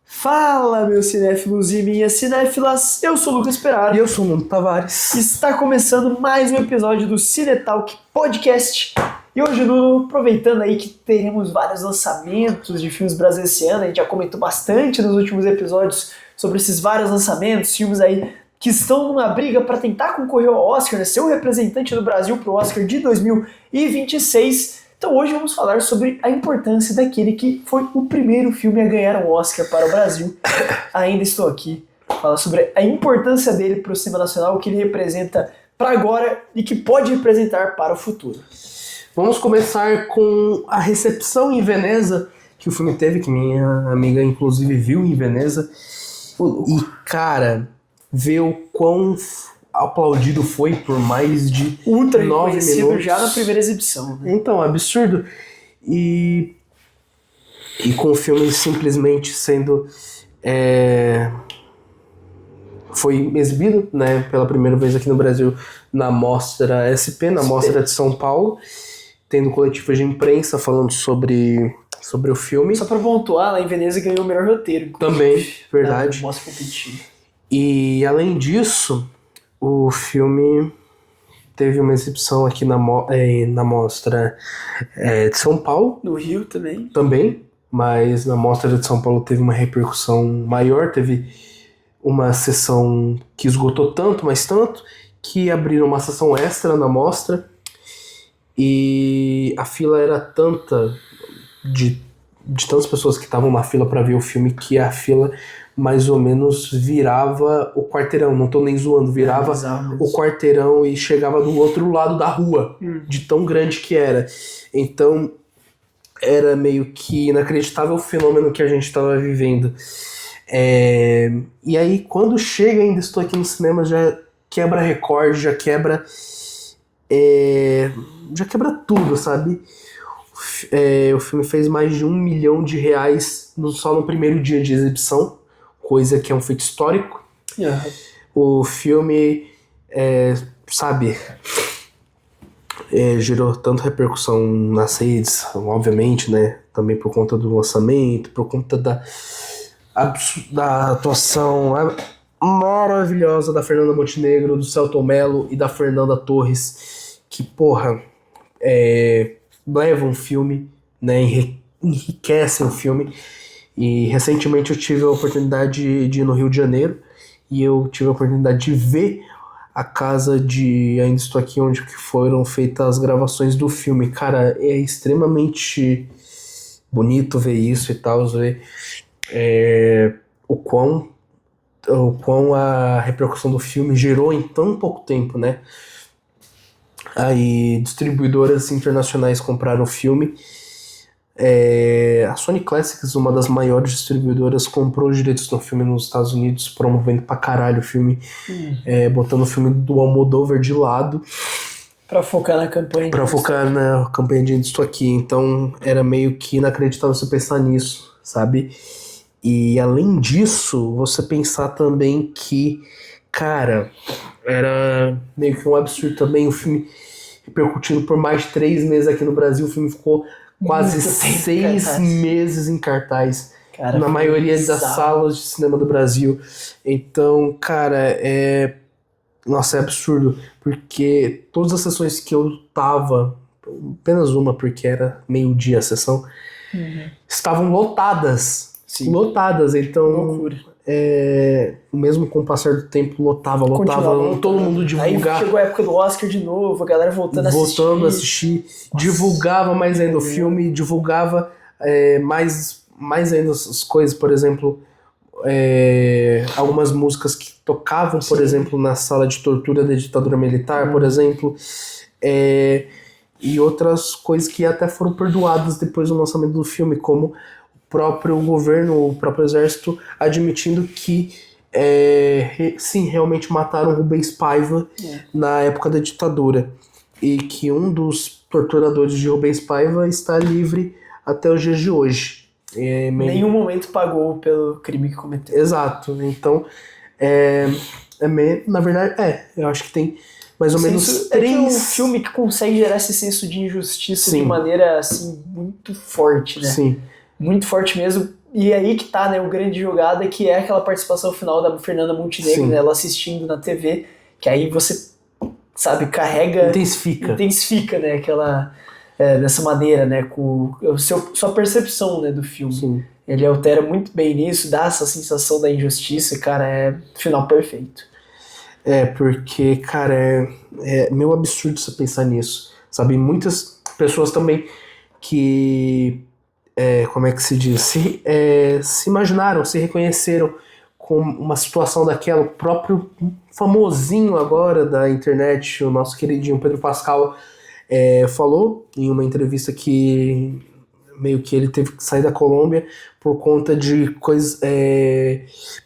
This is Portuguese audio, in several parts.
Fala, meus cinéfilos e minhas cinéfilas, eu sou o Lucas Peraro. E eu sou o Nuno Tavares. Está começando mais um episódio do Cinetalk Podcast. E hoje, Nuno, aproveitando aí que teremos vários lançamentos de filmes brasileiros esse ano, a gente já comentou bastante nos últimos episódios sobre esses vários lançamentos, filmes aí que estão numa briga para tentar concorrer ao Oscar, né, ser o representante do Brasil para o Oscar de 2026. Então hoje vamos falar sobre a importância daquele que foi o primeiro filme a ganhar um Oscar para o Brasil. Ainda estou aqui para falar sobre a importância dele para o cinema nacional, o que ele representa para agora e que pode representar para o futuro. Vamos começar com a recepção em Veneza que o filme teve, que minha amiga inclusive viu em Veneza. E cara, ver o quão aplaudido foi por mais de ultra 9 reconhecido minutos. Já na primeira exibição, né? Então, absurdo. E com o filme simplesmente sendo foi exibido, né, pela primeira vez aqui no Brasil na Mostra SP, na Mostra de São Paulo, tendo coletiva de imprensa falando sobre o filme. Só para pontuar, lá em Veneza ganhou o melhor roteiro. Também, verdade. Mostra competitiva. E além disso, o filme teve uma exibição aqui na Mostra de São Paulo. No Rio também. Também, mas na Mostra de São Paulo teve uma repercussão maior, teve uma sessão que esgotou tanto, mas tanto, que abriram uma sessão extra na Mostra e a fila era tanta de tantas pessoas que estavam na fila para ver o filme que a fila mais ou menos virava o quarteirão, não tô nem zoando, virava o quarteirão e chegava do outro lado da rua, de tão grande que era. Então era meio que inacreditável o fenômeno que a gente estava vivendo. E aí quando chega, ainda estou aqui no cinema, já quebra recorde, já quebra tudo, sabe? O filme fez mais de R$1 milhão só no primeiro dia de exibição, coisa que é um feito histórico. O filme, gerou tanta repercussão nas redes, obviamente, né? Também por conta do lançamento, por conta da atuação maravilhosa da Fernanda Montenegro, do Selton Mello e da Fernanda Torres, que, levam o filme, né? Enriquecem o filme. E recentemente eu tive a oportunidade de ir no Rio de Janeiro e eu tive a oportunidade de ver a casa Ainda Estou Aqui, onde que foram feitas as gravações do filme. Cara, é extremamente bonito ver isso e tal, ver o quão a repercussão do filme gerou em tão pouco tempo, né? Aí distribuidoras internacionais compraram o filme. A Sony Classics, uma das maiores distribuidoras, comprou os direitos do filme nos Estados Unidos, promovendo pra caralho o filme, botando o filme do Almodóvar de lado pra focar na campanha. De Ainda Estou Aqui. Então era meio que inacreditável você pensar nisso, sabe? E além disso, você pensar também que, cara, era meio que um absurdo também o filme repercutindo por mais de 3 meses aqui no Brasil. O filme ficou quase 6 meses em cartaz. Cara, na maioria das salas de cinema do Brasil. Então, cara, Nossa, é absurdo. Porque todas as sessões que eu tava, apenas uma, porque era meio-dia a sessão, estavam lotadas. Sim. Lotadas, então... Loucura. Mesmo com o passar do tempo, lotava, todo mundo divulgava. Aí chegou a época do Oscar de novo, a galera voltando a assistir. Nossa. Divulgava mais ainda o filme, divulgava mais ainda as coisas, por exemplo, algumas músicas que tocavam, por exemplo, na sala de tortura da ditadura militar, por exemplo, e outras coisas que até foram perdoadas depois do lançamento do filme, como o próprio governo, o próprio exército admitindo que sim, realmente mataram Rubens Paiva na época da ditadura, e que um dos torturadores de Rubens Paiva está livre até os dias de hoje. Nenhum momento pagou pelo crime que cometeu. Exato. Então, na verdade, eu acho que tem mais ou menos 3... É um filme que consegue gerar esse senso de injustiça de maneira, assim, muito forte, né? Sim. Muito forte mesmo. E aí que tá, né, o grande jogada, que é aquela participação final da Fernanda Montenegro, Sim. né, ela assistindo na TV, que aí você, sabe, carrega... Intensifica. Né, aquela... dessa maneira, né, com sua percepção, né, do filme. Sim. Ele altera muito bem nisso, dá essa sensação da injustiça, cara, é final perfeito. Porque, cara, é meio absurdo você pensar nisso, sabe? Muitas pessoas também que, como é que se diz? Se imaginaram, se reconheceram com uma situação daquela. O próprio famosinho agora da internet, o nosso queridinho Pedro Pascal, falou em uma entrevista que meio que ele teve que sair da Colômbia por conta de coisas,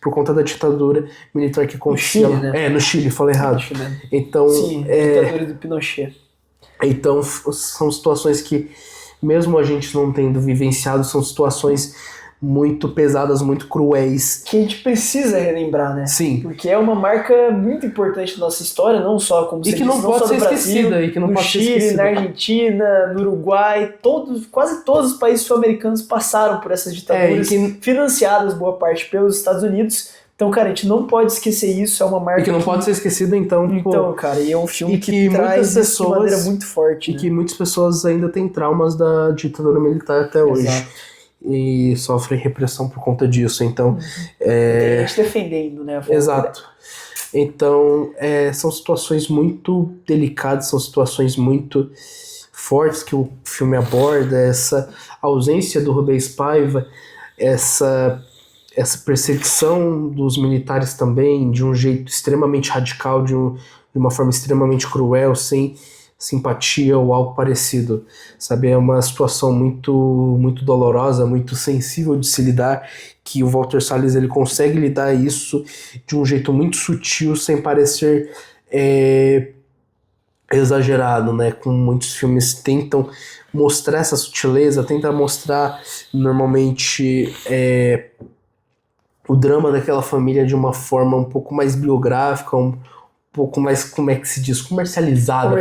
por conta da ditadura militar que Chile, aconteceu. né? No Chile, falei errado. Então, sim, ditadura do Pinochet. Então são situações que, mesmo a gente não tendo vivenciado, são situações muito pesadas, muito cruéis. Que a gente precisa relembrar, né? Sim. Porque é uma marca muito importante da nossa história, não só como e que não pode ser esquecida, e que não no pode Chile, ser esquecida. na Argentina, no Uruguai, quase todos os países sul-americanos passaram por essas ditaduras, financiadas boa parte pelos Estados Unidos. Então, cara, a gente não pode esquecer isso, é uma marca e que não pode ser esquecida, então, cara, e é um filme que traz muitas isso de maneira muito forte, e né? que muitas pessoas ainda têm traumas da ditadura militar até hoje. Exato. E sofrem repressão por conta disso, então... Tem gente defendendo, né? Exato. Então, são situações muito delicadas, são situações muito fortes que o filme aborda, essa ausência do Rubens Paiva, essa perseguição dos militares também, de um jeito extremamente radical, de uma forma extremamente cruel, sem simpatia ou algo parecido, sabe? É uma situação muito, muito dolorosa, muito sensível de se lidar, que o Walter Salles ele consegue lidar isso de um jeito muito sutil, sem parecer exagerado, né? Como muitos filmes tentam mostrar essa sutileza, tentam mostrar normalmente o drama daquela família de uma forma um pouco mais biográfica, um pouco mais, como é que se diz, comercializada,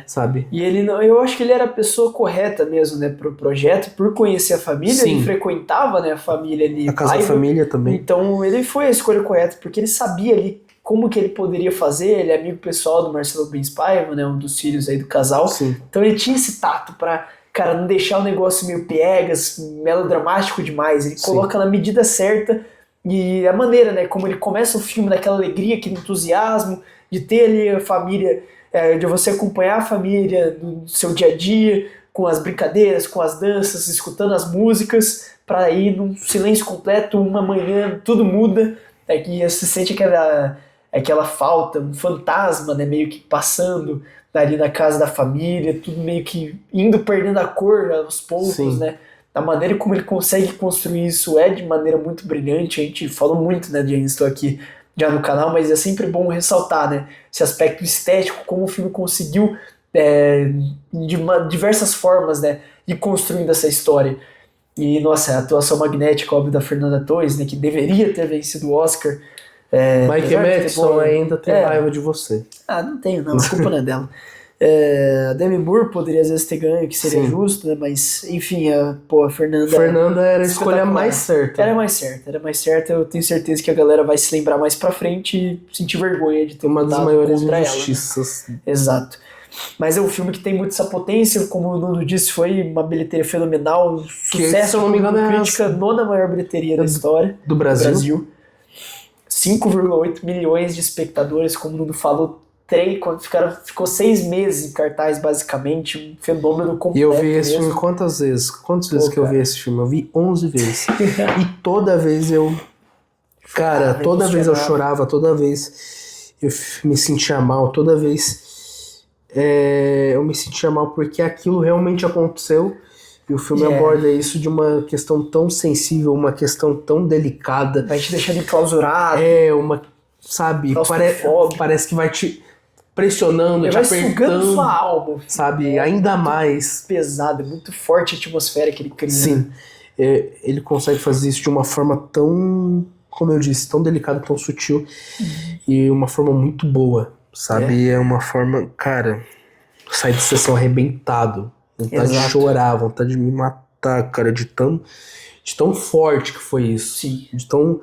sabe? E eu acho que ele era a pessoa correta mesmo, né, pro projeto, por conhecer a família. Sim. Ele frequentava, né, a família ali, a casa da família também. Então ele foi a escolha correta, porque ele sabia ali como que ele poderia fazer. Ele é amigo pessoal do Marcelo Rubens Paiva, né, um dos filhos aí do casal. Sim. Então ele tinha esse tato pra, cara, não deixar o negócio meio piegas, melodramático demais. Ele coloca na medida certa. E a maneira, né, como ele começa o filme naquela alegria, aquele entusiasmo de ter ali a família, de você acompanhar a família no seu dia a dia, com as brincadeiras, com as danças, escutando as músicas, para ir num silêncio completo, uma manhã, tudo muda, e você sente aquela falta, um fantasma, né, meio que passando ali na casa da família, tudo meio que indo perdendo a cor aos poucos. Sim. Né? A maneira como ele consegue construir isso é de maneira muito brilhante. A gente falou muito, né, de estou aqui já no canal, mas é sempre bom ressaltar, né, esse aspecto estético, como o filme conseguiu de diversas formas, né, ir construindo essa história. E, nossa, a atuação magnética, óbvio, da Fernanda Torres, né, que deveria ter vencido o Oscar. Mike Madison ainda tem raiva de você. Não tenho não, a culpa não é dela. A Demi Moore poderia às vezes ter ganho, que seria justo, né? Mas enfim, a Fernanda era a escolha mais certa. Era mais certa. Eu tenho certeza que a galera vai se lembrar mais pra frente e sentir vergonha de ter uma das maiores injustiças. Ela, né? Exato. Mas é um filme que tem muito essa potência, como o Nuno disse, foi uma bilheteria fenomenal, um sucesso, se eu não me engano, crítica, nona maior bilheteria da história do Brasil. 5,8 milhões de espectadores, como o Nuno falou. Ficou 6 meses em cartaz, basicamente, um fenômeno completo. E eu vi esse filme quantas vezes? Quantas vezes que eu vi esse filme? Eu vi 11 vezes. E toda vez eu... Cara, toda vez eu chorava, toda vez eu me sentia mal, toda vez eu me sentia mal porque aquilo realmente aconteceu. E o filme aborda isso de uma questão tão sensível, uma questão tão delicada. Vai te deixando enclausurado. Sabe, parece que vai te... pressionando, te apertando, sugando sua alma, sabe, ainda mais pesado, é muito forte a atmosfera que ele cria. Sim, ele consegue fazer isso de uma forma tão, como eu disse, tão delicada, tão sutil, e uma forma muito boa, sabe, é uma forma, cara, sai de sessão arrebentado, vontade de chorar, vontade de me matar. matar, cara, de tão forte que foi isso. Sim. De tão...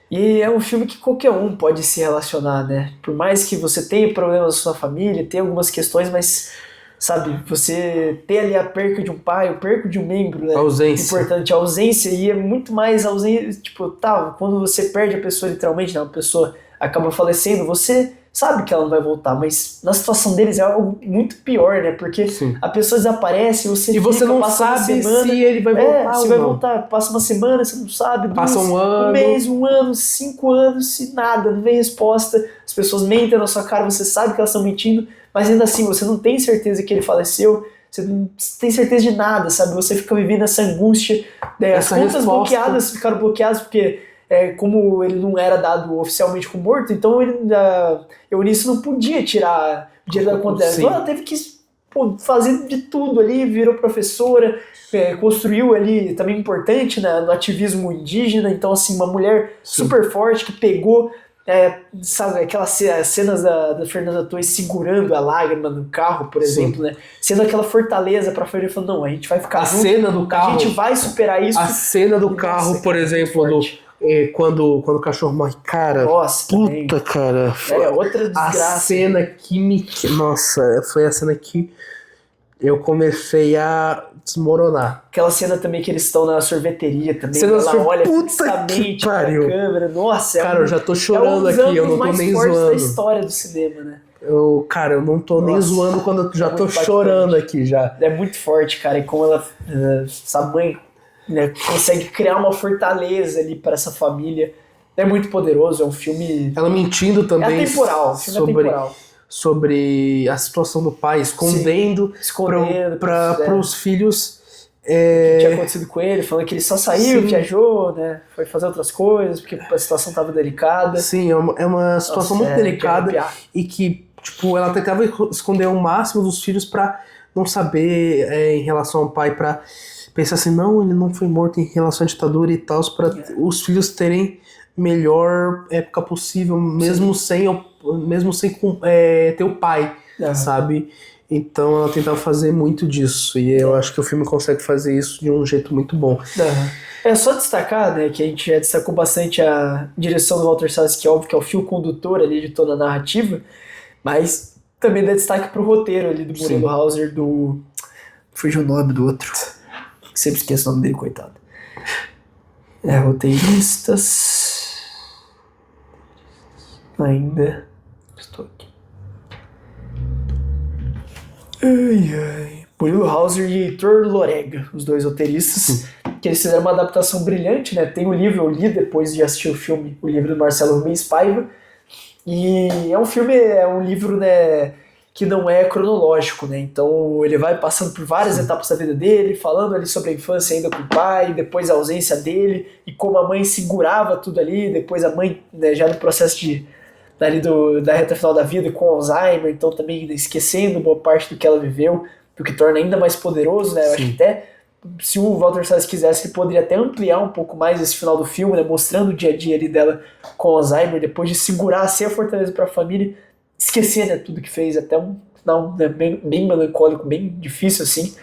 E é um filme que qualquer um pode se relacionar, né? Por mais que você tenha problemas na sua família, tenha algumas questões, mas, sabe, você ter ali a perca de um pai, o perca de um membro, né? A ausência. Importante, a ausência, e é muito mais ausência, tipo, tá, quando você perde a pessoa literalmente, né? Uma pessoa acaba falecendo, você sabe que ela não vai voltar, mas na situação deles é algo muito pior, né? Porque Sim. a pessoa desaparece, E você não sabe se ele vai voltar se ou vai não. voltar, passa uma semana, você não sabe, Passa um ano. um mês, 1 ano, 5 anos, e nada, não vem resposta, as pessoas mentem na sua cara, você sabe que elas estão mentindo, mas ainda assim você não tem certeza que ele faleceu, você não tem certeza de nada, sabe? Você fica vivendo essa angústia, né? As Essa contas resposta. bloqueadas ficaram bloqueadas porque como ele não era dado oficialmente como morto, então a Eunice não podia tirar o dinheiro da conta dela. Então ela teve que fazer de tudo ali, virou professora, construiu ali, também importante, né, no ativismo indígena, então assim, uma mulher super forte que pegou, sabe, aquelas cenas da Fernanda Torres segurando a lágrima no carro, por exemplo, né, sendo aquela fortaleza pra Ferreira, falando, não, a gente vai ficar junto, cena do carro, a gente vai superar isso. A cena do carro, por exemplo, quando o cachorro morre, cara, nossa, puta, também. cara, outra desgraça. A cena que nossa, foi a cena que eu comecei a desmoronar. Aquela cena também que eles estão na sorveteria também, ela olha fixamente pra câmera, nossa, cara, eu já tô chorando aqui, eu não tô nem zoando. Da história do cinema, né? Eu não tô nem zoando quando eu já tô chorando aqui já. É muito forte, cara, e como essa mãe, né, consegue criar uma fortaleza ali para essa família. É muito poderoso, é um filme... Ela mentindo também. É atemporal, sobre a situação do pai, escondendo para os filhos... O que tinha acontecido com ele, falando que ele só saiu, viajou, né, foi fazer outras coisas, porque a situação estava delicada. Sim, é uma situação muito delicada e que, tipo, ela tentava esconder o máximo dos filhos para não saber em relação ao pai, para pensar assim, não, ele não foi morto em relação à ditadura e tal, para os filhos terem melhor época possível, mesmo sem ter o pai, sabe? Então ela tentava fazer muito disso, e eu acho que o filme consegue fazer isso de um jeito muito bom. É só destacar, né, que a gente já destacou bastante a direção do Walter Salles, que é óbvio que é o fio condutor ali de toda a narrativa, mas também dá destaque pro roteiro ali do Murilo Hauser, fugiu o nome do outro, sempre esqueço o nome dele, coitado. Roteiristas... Ainda estou aqui. Murilo Hauser e Heitor Lorega, os dois roteiristas, que eles fizeram uma adaptação brilhante, né? Tem o livro, eu li depois de assistir o filme, o livro do Marcelo Rubens Paiva, e é um livro, né, que não é cronológico, né? Então ele vai passando por várias etapas da vida dele, falando ali sobre a infância ainda com o pai, depois a ausência dele, e como a mãe segurava tudo ali, depois a mãe, né, já no processo da reta final da vida com Alzheimer, então também esquecendo boa parte do que ela viveu, o que torna ainda mais poderoso, né? Eu acho que até, se o Walter Salles quisesse, ele poderia até ampliar um pouco mais esse final do filme, né? Mostrando o dia a dia ali dela com Alzheimer, depois de segurar, ser a fortaleza para a família, esquecer, né, tudo que fez, até um final, né, bem melancólico, bem difícil assim,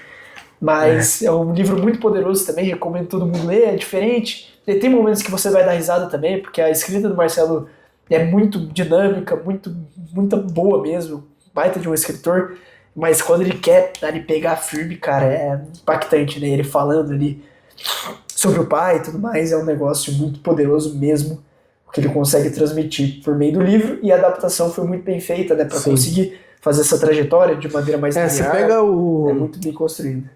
mas é um livro muito poderoso também, recomendo todo mundo ler, é diferente, e tem momentos que você vai dar risada também, porque a escrita do Marcelo é muito dinâmica, muito boa mesmo, baita de um escritor, mas quando ele quer ali pegar firme, cara, é impactante, né? Ele falando ali sobre o pai e tudo mais, é um negócio muito poderoso mesmo, o que ele consegue transmitir por meio do livro, e a adaptação foi muito bem feita, né? Pra conseguir fazer essa trajetória de maneira mais linear. Você pega é muito bem construído.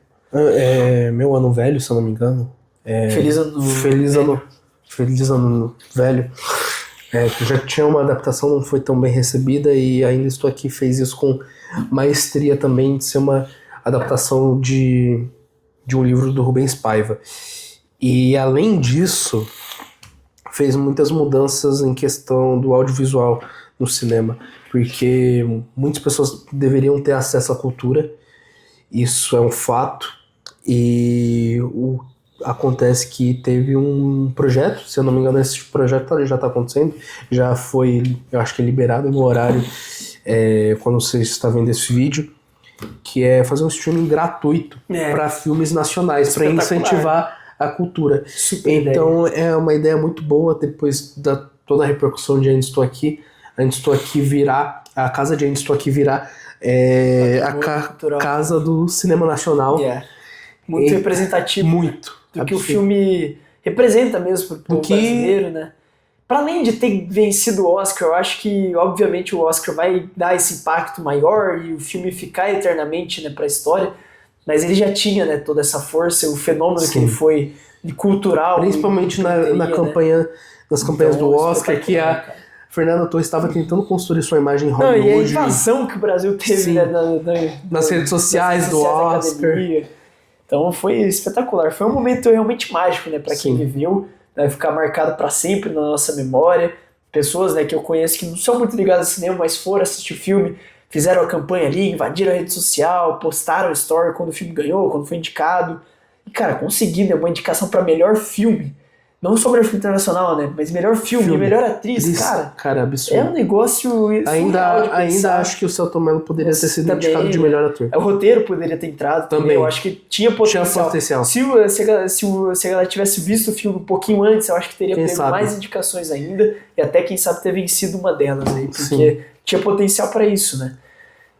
Meu Ano Velho, se eu não me engano. Feliz Ano Velho. Que já tinha uma adaptação, não foi tão bem recebida, e Ainda Estou Aqui fez isso com maestria também, de ser uma adaptação de um livro do Rubens Paiva. E além disso, fez muitas mudanças em questão do audiovisual no cinema, porque muitas pessoas deveriam ter acesso à cultura, isso é um fato, e acontece que teve um projeto, se eu não me engano esse projeto já está acontecendo, já foi, eu acho que liberado no horário quando você está vendo esse vídeo, que é fazer um streaming gratuito É. para filmes nacionais, para Espetacular. incentivar a cultura. Super Então é uma ideia muito boa depois da toda a repercussão de Ainda Estou Aqui. Ainda Estou Aqui virá, a casa de Ainda Estou Aqui virá a cultural. casa do cinema nacional. Yeah. Muito E- representativo Muito. do que o Absurdo. filme representa mesmo pro povo que- brasileiro, né? Para além de ter vencido o Oscar, eu acho que, obviamente, o Oscar vai dar esse impacto maior e o filme ficar eternamente, né, para a história, mas ele já tinha, né, toda essa força, o fenômeno que Sim. ele foi de cultural. Principalmente e na bilheteria, né? campanha, nas campanhas Então, do Oscar, que a espetacular, cara. Fernanda Torres estava tentando construir sua imagem em Não, e a Hollywood. invasão que o Brasil teve, Sim. né, Nas redes sociais do da Oscar. academia. Então foi espetacular. Foi um momento realmente mágico, né, para quem Sim. viveu, vai ficar marcado para sempre na nossa memória. Pessoas, né, que eu conheço que não são muito ligadas ao cinema, mas foram assistir o filme, fizeram a campanha ali, invadiram a rede social, postaram story quando o filme ganhou, quando foi indicado. E, cara, conseguindo, né, uma indicação para melhor filme. Não só melhor filme internacional, né, mas melhor filme, e melhor atriz, cara. Absurdo. É um negócio surreal de Ainda pensar. acho que o Celton Mello poderia ter sido Também, indicado de melhor ator. O roteiro poderia ter entrado também. Também. Eu acho que tinha potencial. Tinha potencial. Se a galera tivesse visto o filme um pouquinho antes, eu acho que teria Quem pego sabe? mais indicações ainda. E até, quem sabe, ter vencido uma delas aí. Porque Sim. tinha potencial pra isso, né?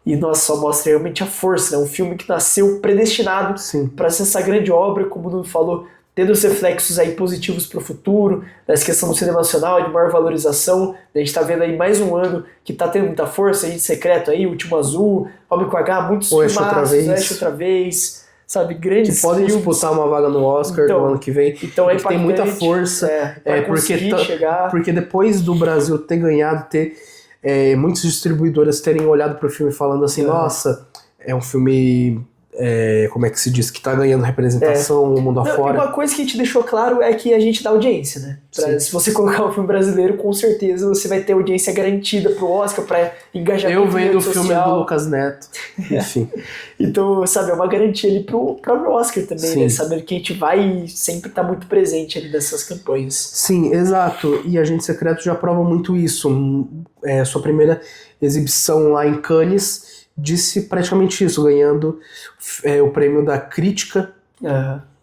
E, nossa, só mostra realmente a força, né? Um filme que nasceu predestinado Sim. para ser essa grande obra, como o Nuno falou, tendo os reflexos aí positivos para o futuro, nessa questão do cinema nacional, de maior valorização. A gente está vendo aí mais um ano que está tendo muita força, Agente Secreto aí, Último Azul, Homem com H, muitos Oeste Outra Vez. Oeste Outra Vez, sabe, grandes Que podem filmes. disputar uma vaga no Oscar Então, no ano que vem. Então é que tem muita impactante, força. pra porque conseguir chegar. Porque depois do Brasil ter ganhado, muitas distribuidoras terem olhado pro filme falando assim, nossa, é um filme, como é que se diz, que tá ganhando representação no mundo Não, e afora. uma coisa que a gente deixou claro é que a gente dá audiência, né? Sim. Se você colocar um filme brasileiro, com certeza você vai ter audiência garantida pro Oscar, pra engajamento. Eu vendo em o rede filme social. do Lucas Neto. Enfim. Então, sabe, é uma garantia ali pro próprio Oscar também, Sim. né? Sabendo que a gente vai sempre estar muito presente ali nessas campanhas. Sim, exato. E Agente Secreto já prova muito isso. Sua primeira exibição lá em Cannes disse praticamente isso, ganhando o prêmio da crítica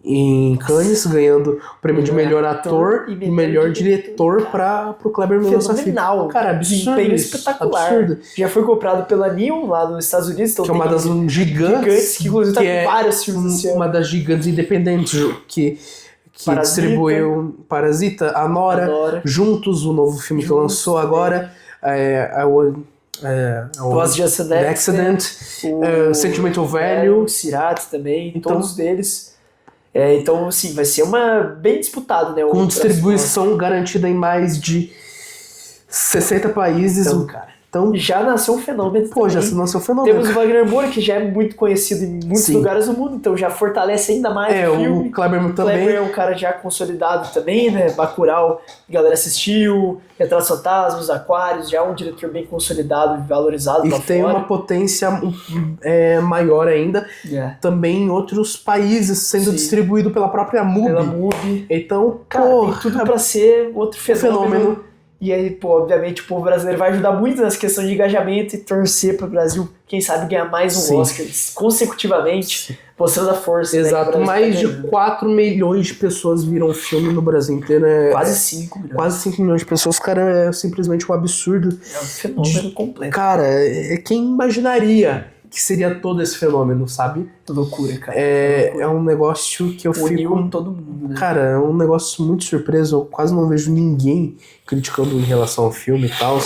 em Cannes, ganhando o prêmio de melhor ator e melhor diretor para o Kleber Mendonça Filho. Fenomenal. Cara, absurdo Desempenho isso, espetacular. absurdo. Já foi comprado pela Neon lá nos Estados Unidos. Então Que é uma tem das gigantes, que inclusive tá com vários filmes esse ano. uma das gigantes independentes que Parasita. distribuiu Parasita, a Nora, Juntos, o novo filme que lançou agora, Was Just an Accident, Sentimental Value, o Cirato também, Então- todos eles. Então, assim, vai ser bem disputado, né? com distribuição garantida em mais de 60 países. Então, cara, Então, já nasceu um fenômeno. pô, já também. se lançou o fenômeno. Temos o Wagner Moura, que já é muito conhecido em muitos Sim. lugares do mundo, então já fortalece ainda mais o filme. O Kleber O também. Kleber é um cara já consolidado também, né? Bacurau, a galera assistiu, Retratos Fantasmas, Aquários, já é um diretor bem consolidado e valorizado lá E tem fora. uma potência maior ainda, também em outros países, sendo Sim. distribuído pela própria MUBI. Pela MUBI. Então, Cara, pô, tem tudo pra ser outro fenômeno. fenômeno. E aí, pô, obviamente o povo brasileiro vai ajudar muito nessa questão de engajamento e torcer pro Brasil, quem sabe, ganhar mais um Sim. Oscar consecutivamente, mostrando a força. né, que o Exato, Brasil mais tá de ganhando. 4 milhões de pessoas viram o filme no Brasil inteiro. Quase 5 milhões. Quase 5 milhões de pessoas, cara, é simplesmente um absurdo. É um fenômeno completo. Cara, quem imaginaria que seria todo esse fenômeno, sabe? Loucura, cara. É um negócio que eu Uniu fico... todo mundo, né? Cara, é um negócio muito surpreso. Eu quase não vejo ninguém criticando em relação ao filme e tal.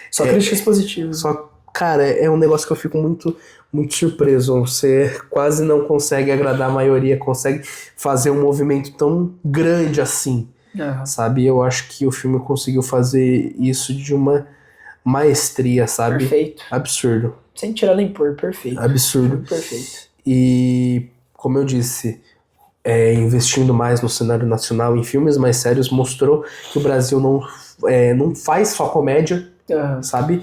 Só críticas positivas. Só, cara, é um negócio que eu fico muito, muito surpreso. Você quase não consegue agradar a maioria, consegue fazer um movimento tão grande assim, sabe? Eu acho que o filme conseguiu fazer isso de uma maestria, sabe? Perfeito. Absurdo. Sem tirar nem pôr, perfeito. Absurdo. Perfeito. E, como eu disse, investindo mais no cenário nacional, em filmes mais sérios, mostrou que o Brasil não faz só comédia, sabe?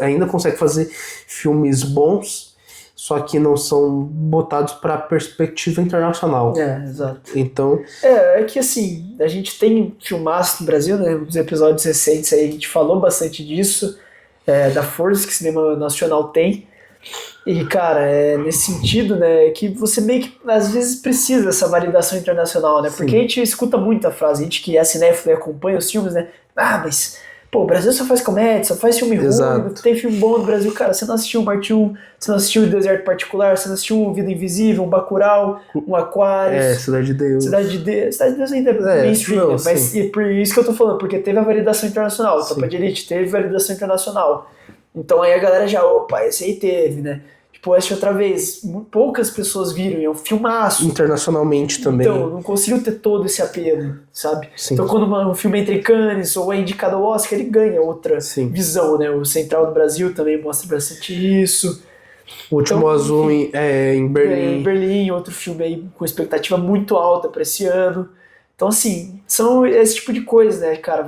Ainda consegue fazer filmes bons, só que não são botados para perspectiva internacional. Exato. Então, É que assim, a gente tem filmaço no Brasil, né? Nos episódios recentes aí a gente falou bastante disso, da força que o cinema nacional tem. E, cara, nesse sentido, né, que você meio que, às vezes, precisa dessa validação internacional, né? Porque Sim. a gente escuta muito a frase, a gente que é cinéfilo e acompanha os filmes, né? Ah, mas, pô, o Brasil só faz comédia, só faz filme ruim, não Exato. tem filme bom no Brasil. Cara, você não assistiu o Marte 1, você não assistiu o Deserto Particular, você não assistiu o Vida Invisível, um Bacurau, um Aquarius... Cidade de Deus. Cidade de Deus ainda é mainstream, não, né? Mas sim. e por isso que eu tô falando, porque teve a validação internacional, Sim. Tropa de Elite teve validação internacional. Então aí a galera já, opa, esse aí teve, né? Tipo, essa outra vez, poucas pessoas viram, é um filmaço. Internacionalmente também. Então, não conseguiu ter todo esse apelo, sabe? Sim. Então quando um filme entra em Cannes ou é indicado ao Oscar, ele ganha outra Sim. visão, né? O Central do Brasil também mostra bastante isso. O Último Então, Azul enfim, em Berlim. Em Berlim, outro filme aí com expectativa muito alta pra esse ano. Então, assim, são esse tipo de coisa, né, cara?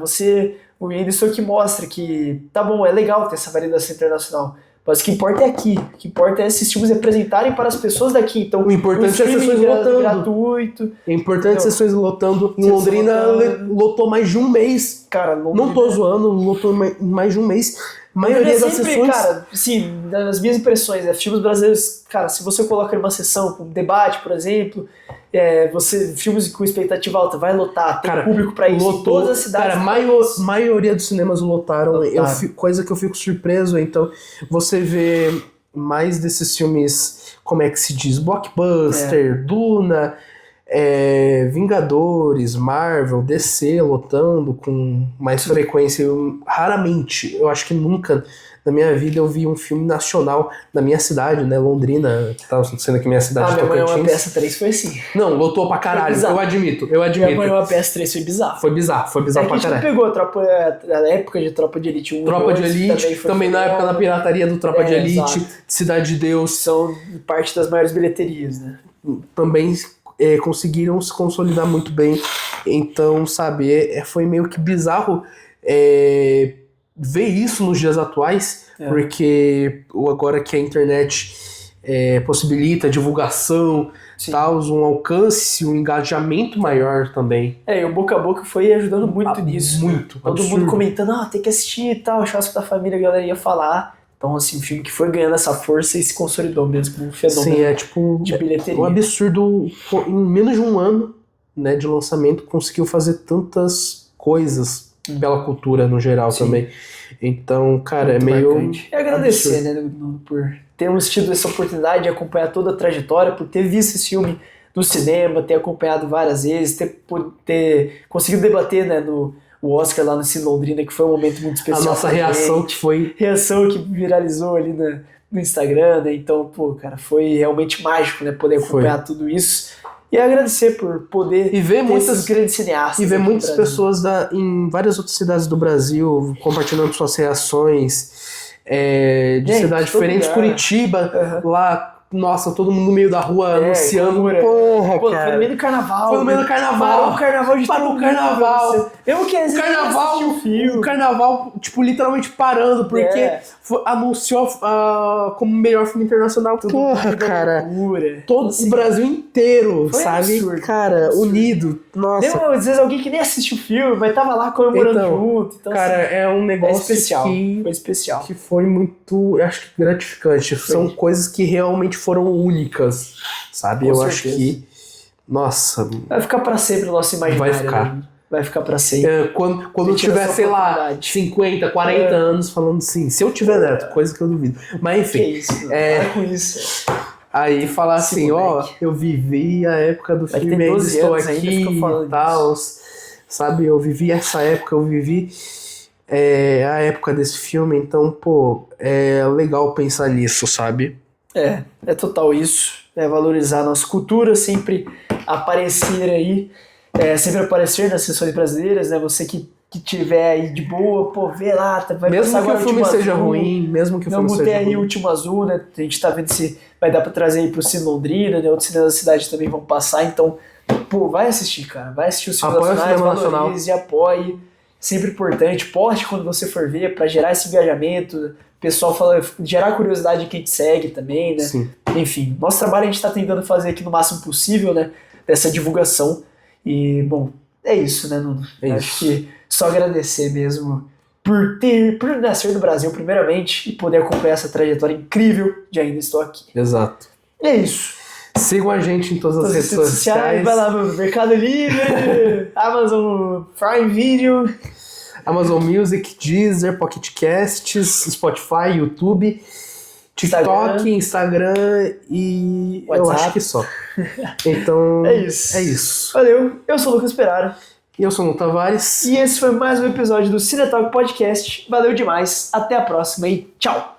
O Whindersson que mostra que, tá bom, é legal ter essa validação internacional, mas o que importa é aqui. O que importa é esses filmes representarem para as pessoas daqui. Então, O importante é as streaming sessões lotando. gratuito. É importante Entendeu? sessões lotando. Em Sessões Londrina lotando. lotou mais de um mês. Cara, Não tô zoando, lotou mais de um mês. A maioria das sempre, sessões. cara, assim, nas minhas impressões, né, filmes brasileiros, cara, se você coloca numa sessão, com debate, por exemplo, filmes com expectativa alta, vai lotar, tem Cara, público pra isso, em lotou, todas as cidades. cara, maioria dos cinemas lotaram. Coisa que eu fico surpreso. Então, você vê mais desses filmes, como é que se diz? Blockbuster, Duna, Vingadores, Marvel, DC lotando com mais frequência. Raramente, eu acho que nunca na minha vida eu vi um filme nacional na minha cidade, né, Londrina, que tá sendo aqui minha cidade, Minha mãe é uma Tocantins. peça 3 foi assim. Não, lotou pra caralho, bizarro. eu admito. Minha mãe é uma peça 3 foi bizarro. Foi bizarro Que a pra gente não caralho. pegou a época de Tropa de Elite 1 Tropa de 2, Elite, foi também na época da pirataria do Tropa de Elite, exato. Cidade de Deus, São parte das maiores bilheterias, né? também conseguiram se consolidar muito bem. Então, sabe, foi meio que bizarro ver isso nos dias atuais, porque agora que a internet possibilita divulgação, tal, um alcance, um engajamento maior também. E o boca a boca foi ajudando muito nisso. Muito. Todo absurdo. mundo comentando, tem que assistir e tal, churrasco da família, a galera ia falar. Então, assim, um filme que foi ganhando essa força e se consolidou mesmo como um fenômeno de bilheteria. Um absurdo. Em menos de um ano, né, de lançamento, conseguiu fazer tantas coisas pela cultura no geral. Sim. Também. Então, cara, muito meio marcante. E agradecer, né, por termos tido essa oportunidade de acompanhar toda a trajetória, por ter visto esse filme no cinema, ter acompanhado várias vezes, ter conseguido debater, né, no Oscar lá no Cine Londrina, que foi um momento muito especial. A nossa reação que foi... Reação que viralizou ali no Instagram, né? Então, pô, cara, foi realmente mágico, né? Poder acompanhar tudo isso. E agradecer por poder ver muitos grandes cineastas. E ver muitas pessoas em várias outras cidades do Brasil compartilhando suas reações de cidades diferentes. Curitiba, lá... Nossa, todo mundo no meio da rua anunciando. Porra, cara. Foi no meio do carnaval. Foi no meio do carnaval. Parou o carnaval de Parou o carnaval. Eu que o carnaval, tipo, literalmente parando, porque anunciou como melhor filme internacional. Porra, cara. Todo o Brasil inteiro, sabe? Absurdo, cara, unido. Nossa. Às vezes alguém que nem assistiu o filme, mas tava lá comemorando junto. Então, cara, assim, é um negócio especial. Foi especial. Que foi muito, acho que gratificante. São coisas que realmente foram únicas, sabe? Com certeza. Acho que, nossa... Vai ficar pra sempre no nosso imaginário. Vai ficar. Né? Vai ficar pra sempre. Quando eu tiver, sei lá, 50, 40 anos falando assim, se eu tiver neto, coisa que eu duvido. Mas enfim. Que isso, para com isso. Aí falar assim, eu vivi a época do filme, ainda estou aqui e tal. Sabe, eu vivi essa época, eu vivi a época desse filme, então, pô, é legal pensar nisso, sabe? É total isso. É valorizar a nossa cultura, sempre aparecer aí, sempre aparecer nas sessões brasileiras, né? Você que tiver aí de boa, pô, vê lá, vai mesmo passar que agora o filme seja ruim, mesmo que o filme seja ruim. Não botei aí o Último Azul, né? A gente tá vendo se vai dar pra trazer aí pro Cine Londrina, né? Outros cinemas da cidade também vão passar, então, pô, vai assistir, cara. Vai assistir os filmes nacionais, valorize, apoie. Sempre importante, poste quando você for ver, pra gerar esse engajamento. O pessoal gerar curiosidade de quem te segue também, né? Sim. Enfim, nosso trabalho a gente tá tentando fazer aqui no máximo possível, né? Dessa divulgação. E, bom, é isso, né, Nuno? Acho que só agradecer mesmo por nascer no Brasil primeiramente e poder acompanhar essa trajetória incrível de Ainda Estou Aqui. Exato. É isso. Sigam a gente em todas as redes sociais. Vai lá no Mercado Livre, Amazon Prime Video, Amazon Music, Deezer, Pocket Casts, Spotify, YouTube, TikTok, Instagram e WhatsApp. Eu acho que só. Então, é isso. É isso. Valeu, eu sou o Lucas Perara. E eu sou o Nuno Tavares. E esse foi mais um episódio do Cinetalk Podcast. Valeu demais, até a próxima e tchau!